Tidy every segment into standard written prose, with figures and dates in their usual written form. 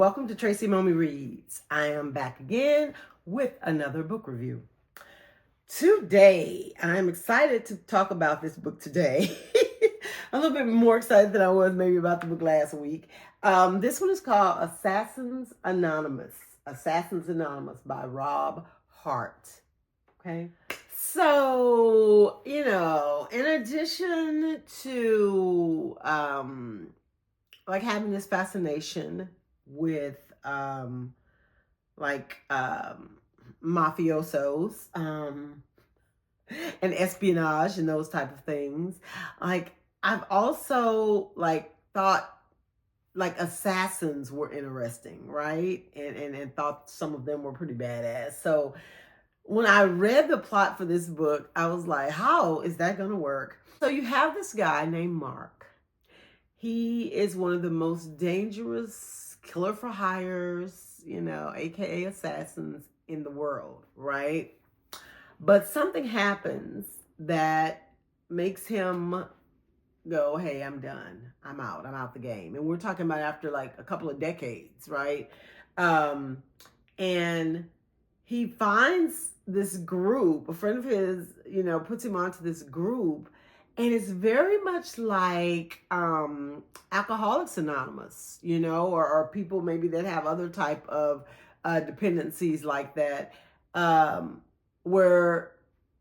Welcome to Tracy Mommy Reads. I am back again with another book review. Today, I'm excited to talk about this book today. A little bit more excited than I was maybe about the book last week. This one is called Assassins Anonymous. Assassins Anonymous by Rob Hart. Okay. So, in addition to having this fascination with mafiosos and espionage and those type of things, I've also thought assassins were interesting, right? And thought some of them were pretty badass. So when I read the plot for this book, I was like, how is that gonna work? So you have this guy named Mark. He is one of the most dangerous killer for hires, aka assassins in the world, right? But something happens that makes him go, hey, I'm done. I'm out the game. And we're talking about after a couple of decades, right? And he finds this group, a friend of his, puts him onto this group. And it's very much like Alcoholics Anonymous, or people maybe that have other type of dependencies like that, where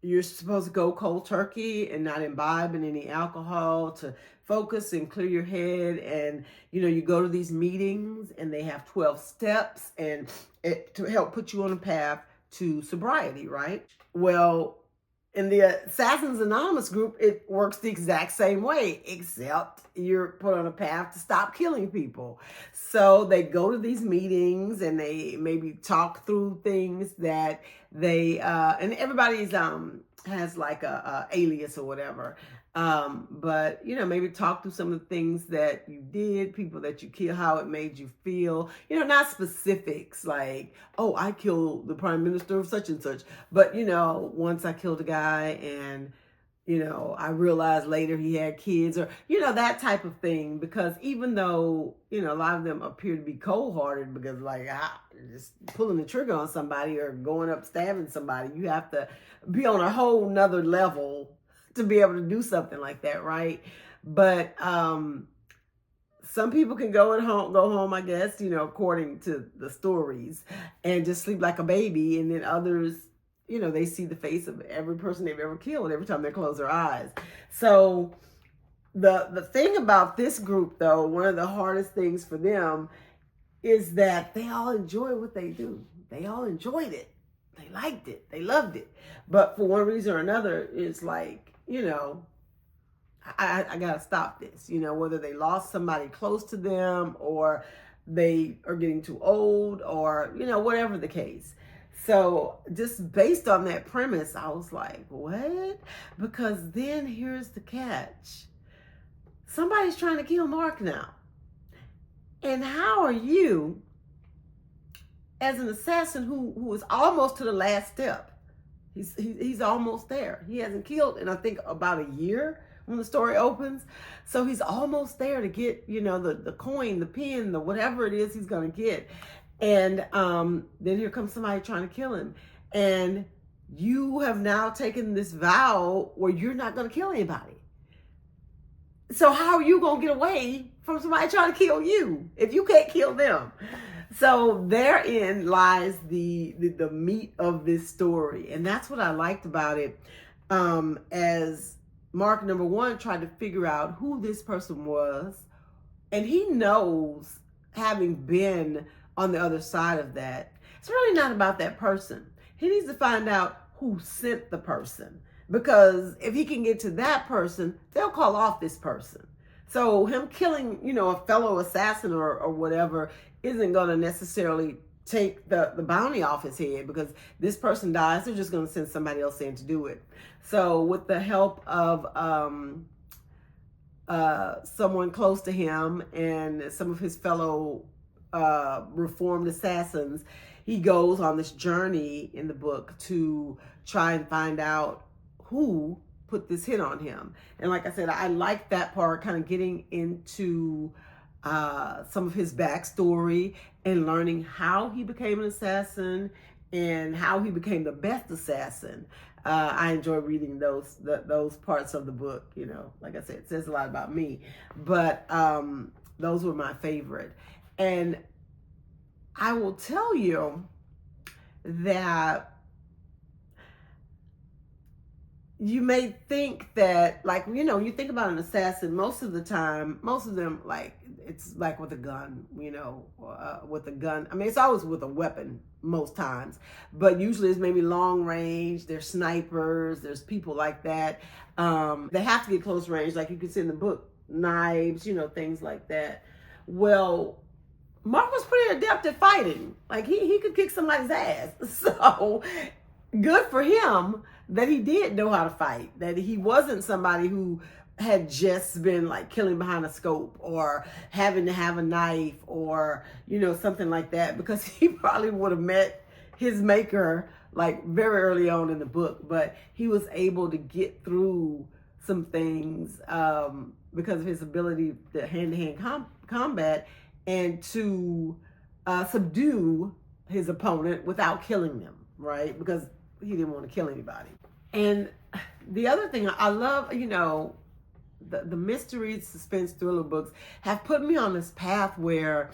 you're supposed to go cold turkey and not imbibe in any alcohol to focus and clear your head. And, you go to these meetings and they have 12 steps and to help put you on a path to sobriety, right? Well, in the Assassins Anonymous group, it works the exact same way, except you're put on a path to stop killing people. So they go to these meetings and they maybe talk through things that they, and everybody's has a alias or whatever. But, maybe talk through some of the things that you did, people that you killed, how it made you feel, not specifics like, oh, I killed the prime minister of such and such. But, once I killed a guy and, I realized later he had kids or, that type of thing. Because even though, a lot of them appear to be cold-hearted because just pulling the trigger on somebody or going up stabbing somebody, you have to be on a whole nother level to be able to do something like that, right? But some people can go home, I guess, according to the stories, and just sleep like a baby. And then others, they see the face of every person they've ever killed every time they close their eyes. So the thing about this group, though, one of the hardest things for them is that they all enjoy what they do. They all enjoyed it. They liked it. They loved it. But for one reason or another, it's I got to stop this, whether they lost somebody close to them or they are getting too old or, whatever the case. So just based on that premise, I was like, what? Because then here's the catch. Somebody's trying to kill Mark now. And how are you, as an assassin who is almost to the last step, he's almost there. He hasn't killed in, I think, about a year when the story opens. So he's almost there to get, the coin, the pin, the whatever it is he's going to get. And then here comes somebody trying to kill him. And you have now taken this vow where you're not going to kill anybody. So how are you going to get away from somebody trying to kill you if you can't kill them? So therein lies the meat of this story. And that's what I liked about it. As Mark, number one, tried to figure out who this person was. And he knows, having been on the other side of that, it's really not about that person. He needs to find out who sent the person. Because if he can get to that person, they'll call off this person. So him killing, a fellow assassin or whatever isn't going to necessarily take the bounty off his head, because this person dies, they're just going to send somebody else in to do it. So with the help of someone close to him and some of his fellow reformed assassins, he goes on this journey in the book to try and find out who put this hit on him. And like I said, I like that part, kind of getting into some of his backstory and learning how he became an assassin and how he became the best assassin. I enjoy reading those parts of the book. You know, like I said, it says a lot about me, but those were my favorite. And I will tell you that you may think that, like, you know, you think about an assassin, most of the time, most of them, like, it's like with a gun, you know, with a gun. I mean, it's always with a weapon most times, but usually it's maybe long range. There's snipers, there's people like that. They have to get close range, like you can see in the book, knives, you know, things like that. Well, Mark was pretty adept at fighting. Like, he could kick somebody's ass. So good for him that he did know how to fight, that he wasn't somebody who had just been like killing behind a scope or having to have a knife or, you know, something like that, because he probably would have met his maker like very early on in the book. But he was able to get through some things because of his ability to hand-to-hand combat and to subdue his opponent without killing them, right? Because he didn't want to kill anybody. And the other thing I love, you know, the mystery, suspense, thriller books have put me on this path where,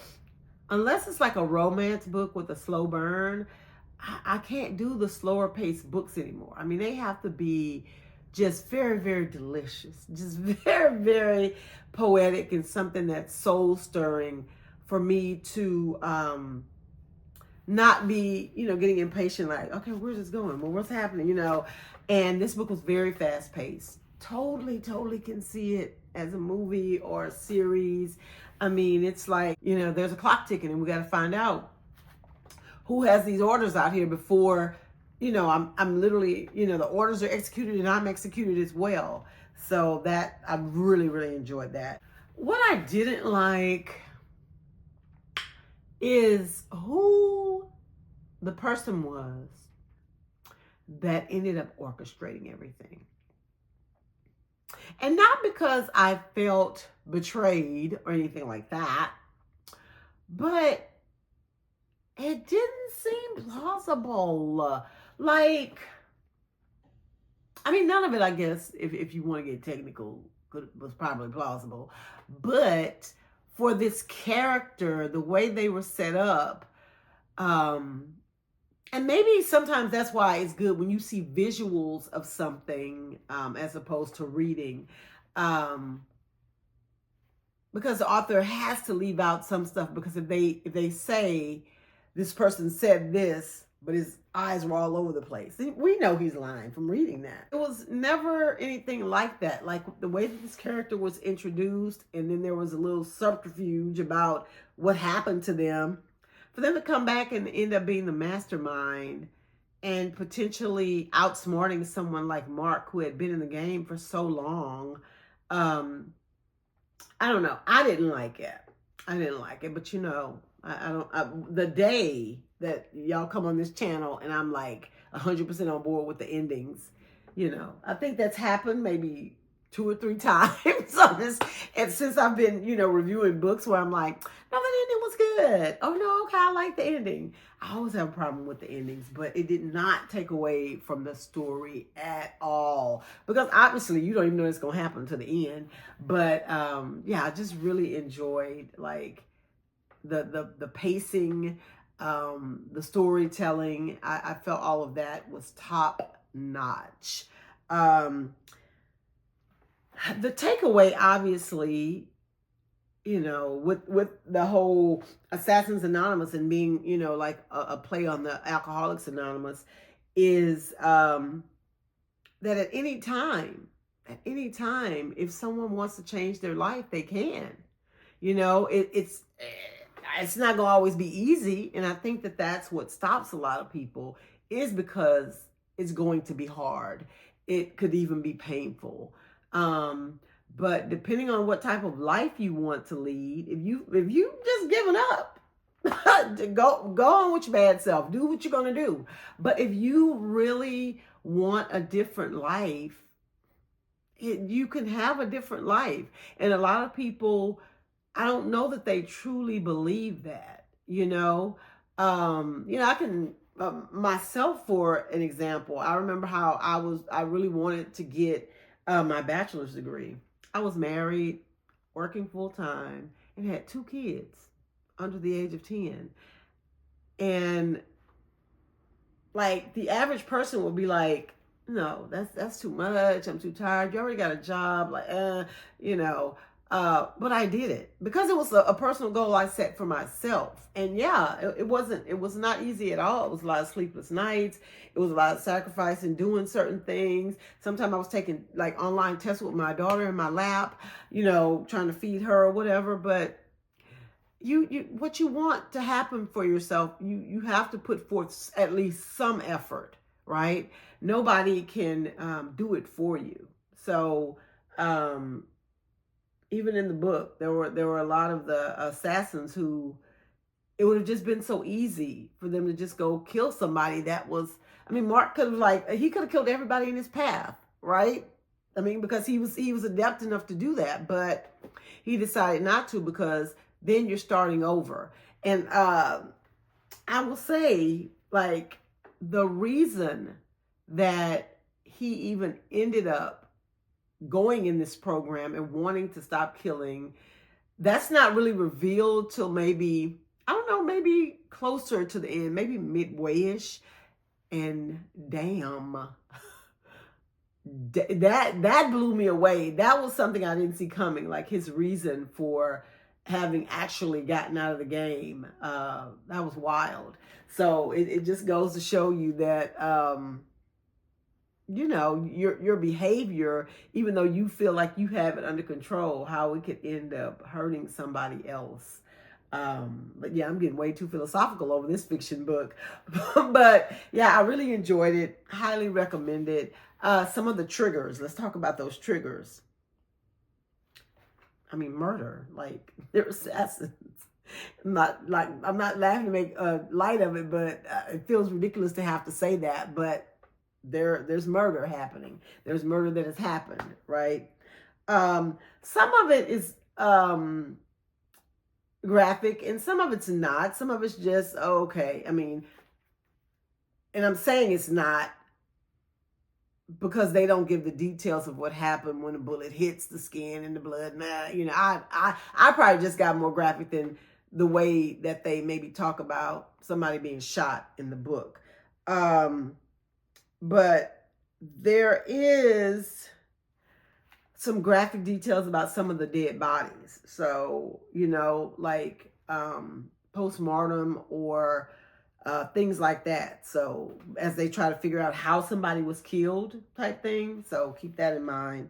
unless it's like a romance book with a slow burn, I can't do the slower paced books anymore. I mean, they have to be just very, very delicious, just very, very poetic, and something that's soul stirring for me to not be, you know, getting impatient, like, okay, where's this going? Well, what's happening, you know? And this book was very fast paced. Totally can see it as a movie or a series. I mean, it's like, you know, there's a clock ticking and we got to find out who has these orders out here before, you know, I'm literally, you know, the orders are executed and I'm executed as well. So that, I really enjoyed that. What I didn't like is who the person was that ended up orchestrating everything. And not because I felt betrayed or anything like that, but it didn't seem plausible. Like, I mean, none of it, I guess, if you want to get technical, was probably plausible. But for this character, the way they were set up, and maybe sometimes that's why it's good when you see visuals of something as opposed to reading. Because the author has to leave out some stuff, because if they say this person said this, but his eyes were all over the place, we know he's lying from reading that. It was never anything like that. Like the way that this character was introduced, and then there was a little subterfuge about what happened to them, for them to come back and end up being the mastermind and potentially outsmarting someone like Mark, who had been in the game for so long. I don't know. I didn't like it. But you know, the day that y'all come on this channel and I'm like 100% on board with the endings, you know, I think that's happened maybe 2 or 3 times on this, and since I've been, you know, reviewing books, where I'm like, no, that ending was good. Oh no, okay, I like the ending. I always have a problem with the endings, but it did not take away from the story at all, because obviously you don't even know it's gonna happen to the end. But yeah, I just really enjoyed like the pacing, the storytelling. I felt all of that was top notch. The takeaway, obviously, you know, with the whole Assassins Anonymous and being, you know, like a play on the Alcoholics Anonymous, is that at any time, if someone wants to change their life, they can. You know, it's not gonna always be easy, and I think that that's what stops a lot of people, is because it's going to be hard. It could even be painful. But depending on what type of life you want to lead, if you just given up, go on with your bad self, do what you're gonna do. But if you really want a different life, you can have a different life. And a lot of people I don't know that they truly believe that, I can, myself, for an example, I remember how I really wanted to get my bachelor's degree. I was married, working full time, and had 2 kids under the age of 10. And like the average person would be like, no, that's too much. I'm too tired. You already got a job. Like, you know. But I did it because it was a personal goal I set for myself. And yeah, it was not easy at all. It was a lot of sleepless nights. It was a lot of sacrifice in doing certain things. Sometimes I was taking like online tests with my daughter in my lap, trying to feed her or whatever. But you what you want to happen for yourself, you have to put forth at least some effort, right? Nobody can do it for you. So even in the book, there were a lot of the assassins who it would have just been so easy for them to just go kill somebody that was. I mean, Mark could have he could have killed everybody in his path, right? I mean, because he was adept enough to do that, but he decided not to, because then you're starting over. And I will say, like, the reason that he even ended up going in this program and wanting to stop killing, that's not really revealed till maybe, I don't know, maybe closer to the end, maybe midway-ish. And damn, that blew me away. That was something I didn't see coming, like his reason for having actually gotten out of the game. That was wild. So it just goes to show you that your behavior, even though you feel like you have it under control, how it could end up hurting somebody else. But yeah, I'm getting way too philosophical over this fiction book. But yeah, I really enjoyed it. Highly recommend it. Some of the triggers. Let's talk about those triggers. I mean, murder. Like, they're assassins. I'm not laughing to make light of it, but it feels ridiculous to have to say that. But there's murder happening. There's murder that has happened, right? Some of it is graphic, and some of it's not. Some of it's just okay. I mean, and I'm saying it's not because they don't give the details of what happened when a bullet hits the skin and the blood. Nah, I probably just got more graphic than the way that they maybe talk about somebody being shot in the book. But there is some graphic details about some of the dead bodies. So, like postmortem or things like that. So as they try to figure out how somebody was killed type thing. So keep that in mind.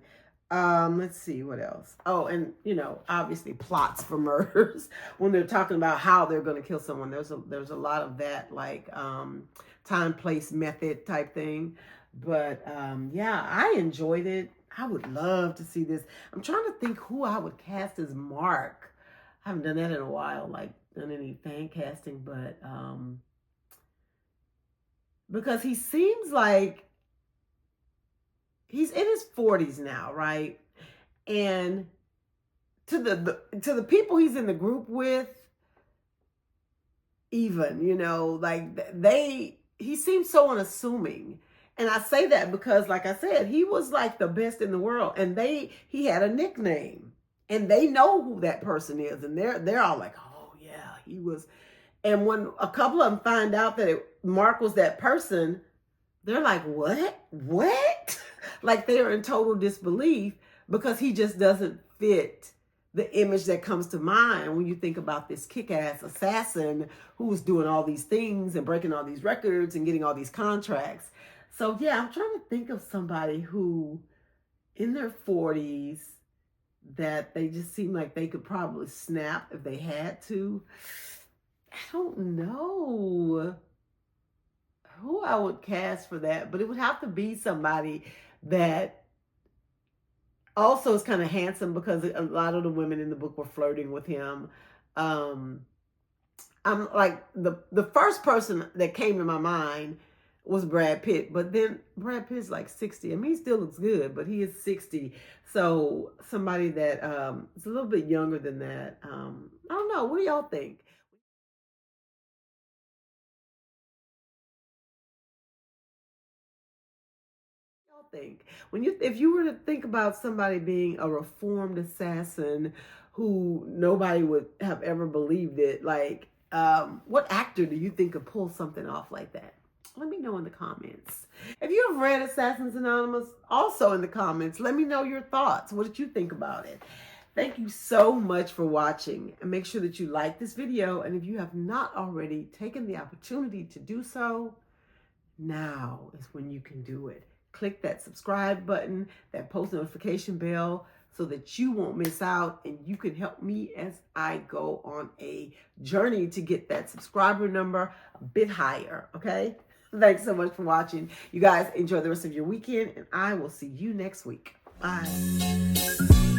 Let's see what else. Oh, and obviously plots for murders when they're talking about how they're going to kill someone. There's a lot of that, like time, place, method type thing. But yeah, I enjoyed it. I would love to see this. I'm trying to think who I would cast as Mark. I haven't done that in a while, like done any fan casting, but because he seems like he's in his 40s now, right? And to the people he's in the group with, even, he seems so unassuming. And I say that because, like I said, he was like the best in the world, and he had a nickname, and they know who that person is, and they're all like, oh yeah, he was. And when a couple of them find out that Mark was that person, they're like, what? Like, they are in total disbelief because he just doesn't fit the image that comes to mind when you think about this kick-ass assassin who's doing all these things and breaking all these records and getting all these contracts. So yeah, I'm trying to think of somebody who in their 40s that they just seem like they could probably snap if they had to. I don't know who I would cast for that, but it would have to be somebody that also is kind of handsome, because a lot of the women in the book were flirting with him. I'm like the first person that came to my mind was Brad Pitt. But then Brad Pitt's like 60. I mean, he still looks good, but he is 60. So somebody that is a little bit younger than that. I don't know. What do y'all think? Y'all think when you if you were to think about somebody being a reformed assassin who nobody would have ever believed it, like what actor do you think could pull something off like that? Let me know in the comments. If you have read Assassins Anonymous, also in the comments, let me know your thoughts. What did you think about it? Thank you so much for watching, and make sure that you like this video, and if you have not already taken the opportunity to do so, now is when you can do it. Click that subscribe button, that post notification bell, so that you won't miss out and you can help me as I go on a journey to get that subscriber number a bit higher, okay? Thanks so much for watching. You guys enjoy the rest of your weekend, and I will see you next week. Bye.